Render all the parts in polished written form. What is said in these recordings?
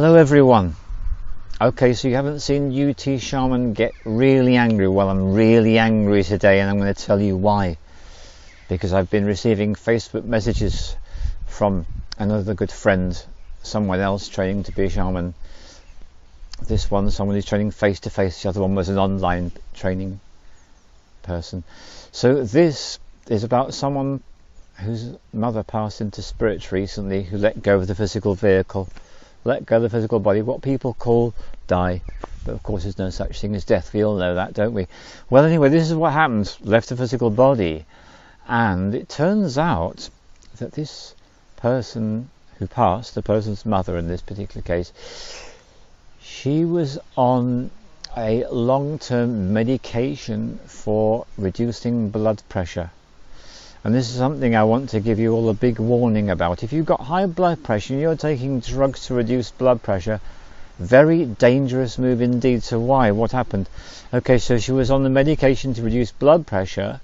Hello everyone. Okay, so you haven't seen UT Shaman get really angry. Well, I'm really angry today, and I'm going to tell you why. Because I've been receiving Facebook messages from another good friend, someone else training to be a shaman. This one, someone who's training face to face. The other one was an online training person. So this is about someone whose mother passed into spirit recently, who let go of the physical vehicle, let go of the physical body, what people call die. But of course there's no such thing as death. We all know that, don't we? Well, anyway, this is what happens. Left the physical body, and it turns out that this person who passed, the person's mother in this particular case, she was on a long-term medication for reducing blood pressure. And this is something I want to give you all a big warning about. If you've got high blood pressure and you're taking drugs to reduce blood pressure, very dangerous move indeed. So why? What happened? Okay, so she was on the medication to reduce blood pressure,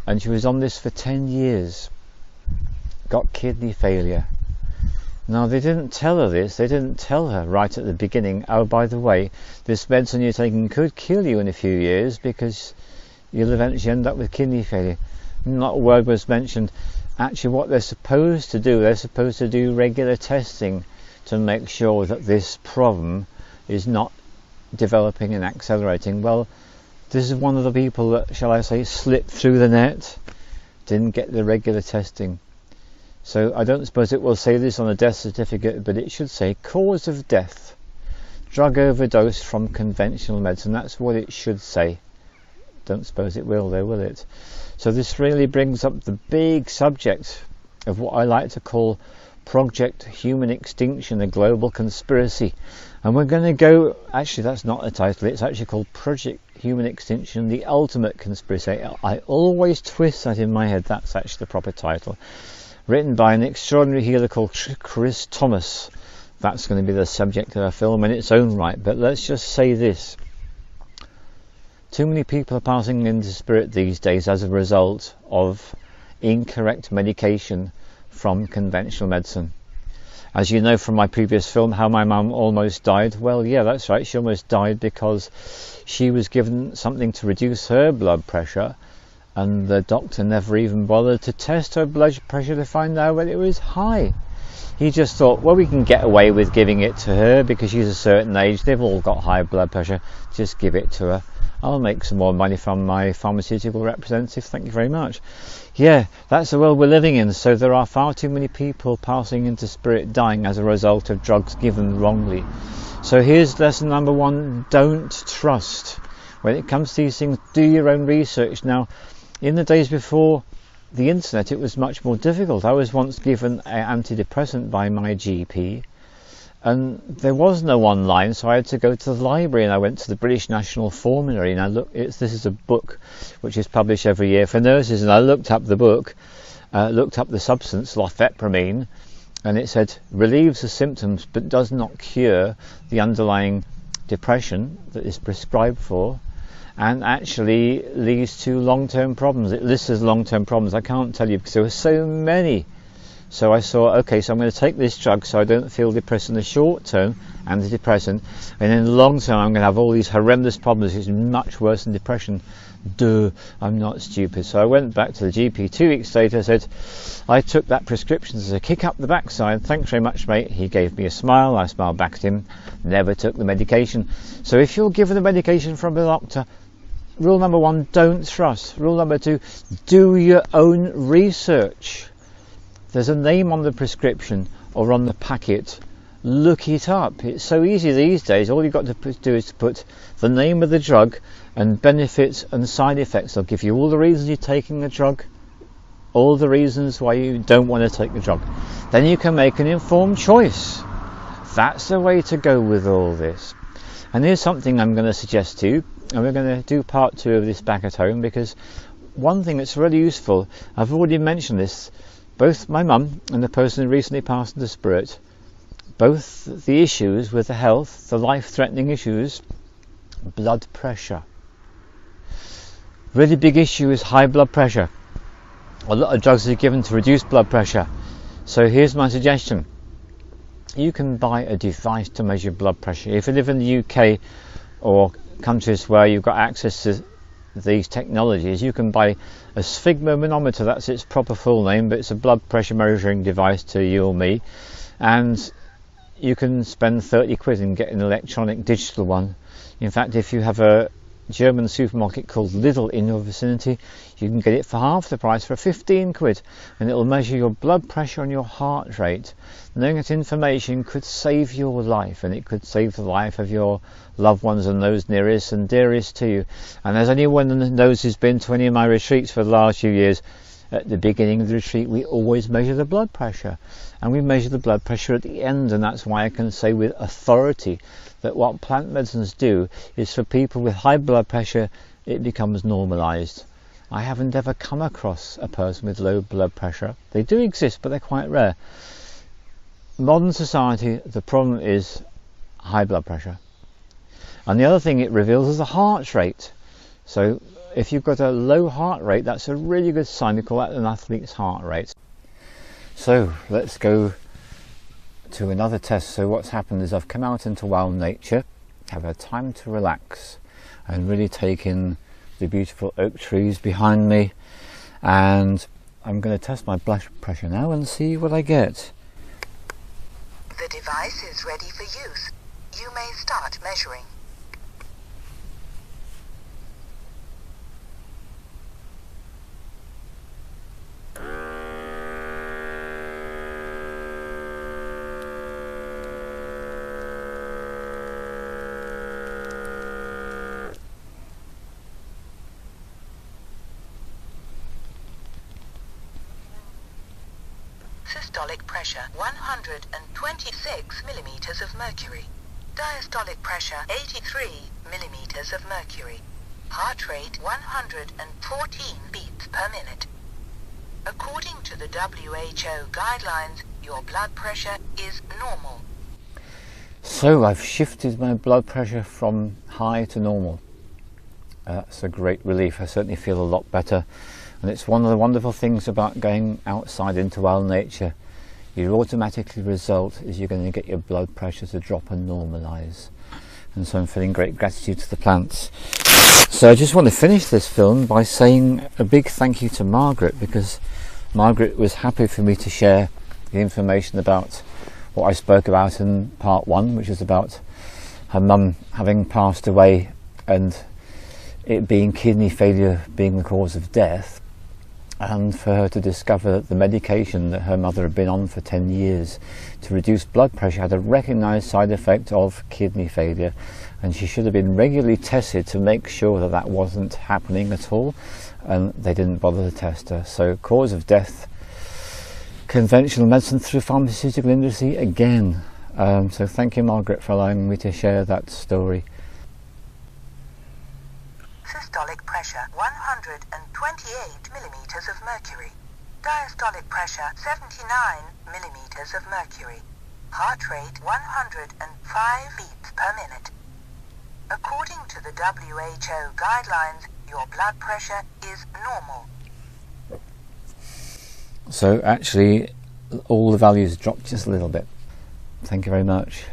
and she was on this for 10 years. Got kidney failure. Now, they didn't tell her this. They didn't tell her right at the beginning, oh, by the way, this medicine you're taking could kill you in a few years because you'll eventually end up with kidney failure. Not a word was mentioned. Actually, what they're supposed to do regular testing to make sure that this problem is not developing and accelerating. Well, this is one of the people that, shall I say, slipped through the net, didn't get the regular testing. So I don't suppose it will say this on a death certificate, but it should say cause of death, drug overdose from conventional medicine. That's what it should say. Don't suppose it will, though, will it? So this really brings up the big subject of what I like to call Project Human Extinction, a global conspiracy. And we're going to go, actually that's not the title, it's actually called Project Human Extinction, the Ultimate Conspiracy. I always twist that in my head. That's actually the proper title. Written by an extraordinary healer called Chris Thomas. That's going to be the subject of a film in its own right. But let's just say this. Too many people are passing into spirit these days as a result of incorrect medication from conventional medicine. As you know from my previous film, how my mum almost died. Well, yeah, that's right. She almost died because she was given something to reduce her blood pressure, and the doctor never even bothered to test her blood pressure to find out whether it was high. He just thought, well, we can get away with giving it to her because she's a certain age. They've all got high blood pressure. Just give it to her. I'll make some more money from my pharmaceutical representative. Thank you very much. Yeah, that's the world we're living in. So there are far too many people passing into spirit dying as a result of drugs given wrongly. So here's lesson number one. Don't trust. When it comes to these things, do your own research. Now, in the days before the internet, it was much more difficult. I was once given an antidepressant by my GP, and there was no online, so I had to go to the library, and I went to the British National Formulary, and this is a book which is published every year for nurses, and I looked up the book, looked up the substance, lofepramine, and it said relieves the symptoms but does not cure the underlying depression that is prescribed for, and actually leads to long-term problems. It lists as long-term problems. I can't tell you because there were so many. So I saw, okay, so I'm going to take this drug so I don't feel depressed in the short term, antidepressant, and in the long term I'm going to have all these horrendous problems. It's much worse than depression. Duh, I'm not stupid. So I went back to the GP 2 weeks later, said, I took that prescription as a kick up the backside. Thanks very much, mate. He gave me a smile. I smiled back at him. Never took the medication. So if you're given the medication from a doctor, rule number one, don't trust. Rule number two, do your own research. There's a name on the prescription or on the packet. Look it up. It's so easy these days. All you've got to do is to put the name of the drug and benefits and side effects. They'll give you all the reasons you're taking the drug, all the reasons why you don't want to take the drug. Then you can make an informed choice. That's the way to go with all this. And here's something I'm going to suggest to you, and we're going to do part 2 of this back at home, because one thing that's really useful, I've already mentioned this, both my mum and the person who recently passed into spirit, both the issues with the health, the life-threatening issues, blood pressure. Really big issue is high blood pressure. A lot of drugs are given to reduce blood pressure. So here's my suggestion. you can buy a device to measure blood pressure. If you live in the UK or countries where you've got access to these technologies, you can buy a sphygmomanometer. That's its proper full name, but it's a blood pressure measuring device to you or me, and you can spend 30 quid and get an electronic digital one. In fact, if you have a German supermarket called Lidl in your vicinity, you can get it for half the price, for 15 quid, and it will measure your blood pressure and your heart rate. Knowing that information could save your life, and it could save the life of your loved ones and those nearest and dearest to you. And as anyone who knows who's been to any of my retreats for the last few years, at the beginning of the retreat we always measure the blood pressure, and we measure the blood pressure at the end, and that's why I can say with authority that what plant medicines do is, for people with high blood pressure, it becomes normalised. I haven't ever come across a person with low blood pressure. They do exist, but they're quite rare. Modern society, the problem is high blood pressure, and the other thing it reveals is the heart rate. So if you've got a low heart rate, that's a really good sign. We call that an athlete's heart rate. So let's go to another test. So what's happened is I've come out into wild nature, have had time to relax and really take in the beautiful oak trees behind me, and I'm going to test my blood pressure now and see what I get. The device is ready for use. You may start measuring. Systolic pressure 126 millimeters of mercury. Diastolic pressure 83 millimeters of mercury. Heart rate 114 beats per minute. According to the WHO guidelines, your blood pressure is normal. So I've shifted my blood pressure from high to normal. That's a great relief. I certainly feel a lot better. And it's one of the wonderful things about going outside into wild nature. Your automatically result is you're going to get your blood pressure to drop and normalise. And so I'm feeling great gratitude to the plants. So I just want to finish this film by saying a big thank you to Margaret, because Margaret was happy for me to share the information about what I spoke about in part 1, which is about her mum having passed away and it being kidney failure being the cause of death, and for her to discover that the medication that her mother had been on for 10 years to reduce blood pressure had a recognised side effect of kidney failure, and she should have been regularly tested to make sure that that wasn't happening at all, and they didn't bother to test her. So cause of death, conventional medicine through pharmaceutical industry again. So thank you, Margaret, for allowing me to share that story. Systolic pressure 128 millimeters of mercury. Diastolic pressure 79 millimeters of mercury. Heart rate 105 beats per minute. According to the WHO guidelines, your blood pressure is normal. So actually all the values dropped just a little bit. Thank you very much.